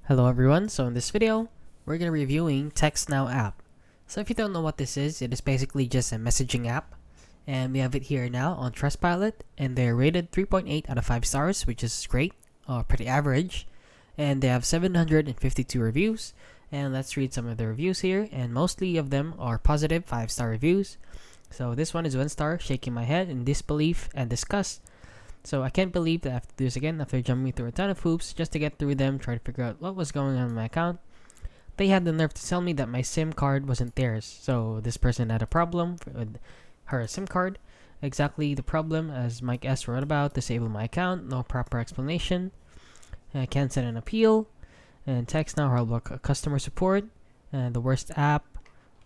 Hello everyone, so in this video, we're going to be reviewing TextNow App. So if you don't know what this is, it is basically just a messaging app. And we have it here now on Trustpilot, and they're rated 3.8 out of 5 stars, which is great, pretty average. And they have 752 reviews, and let's read some of the reviews here, and mostly of them are positive 5-star reviews. So this one is 1 star, shaking my head in disbelief and disgust. So I can't believe that I have to do this again after jumping through a ton of hoops just to get through them, try to figure out what was going on in my account. They had the nerve to tell me that my SIM card wasn't theirs. So this person had a problem with her SIM card. Exactly the problem as Mike S. wrote about. Disable my account, no proper explanation. I can't send an appeal. And TextNow horrible customer support. And the worst app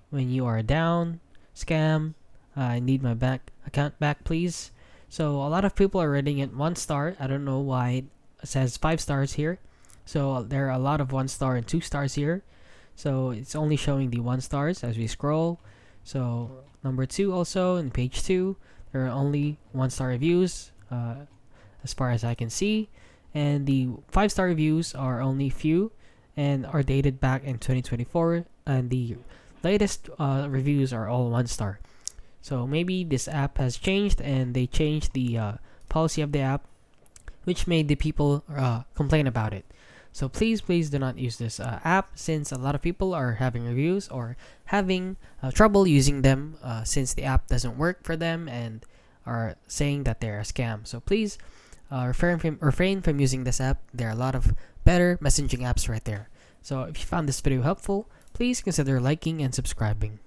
when you are down. Scam. I need my account back, please. So a lot of people are rating it 1 star. I don't know why it says 5 stars here. So there are a lot of 1 star and 2 stars here. So it's only showing the 1 stars as we scroll. So number 2 also in page 2, there are only 1 star reviews as far as I can see. And the 5-star reviews are only few and are dated back in 2024. And the latest reviews are all 1 star. So maybe this app has changed and they changed the policy of the app, which made the people complain about it. So please do not use this app since a lot of people are having reviews or having trouble using them since the app doesn't work for them and are saying that they're a scam. So please refrain from using this app. There are a lot of better messaging apps right there. So if you found this video helpful, please consider liking and subscribing.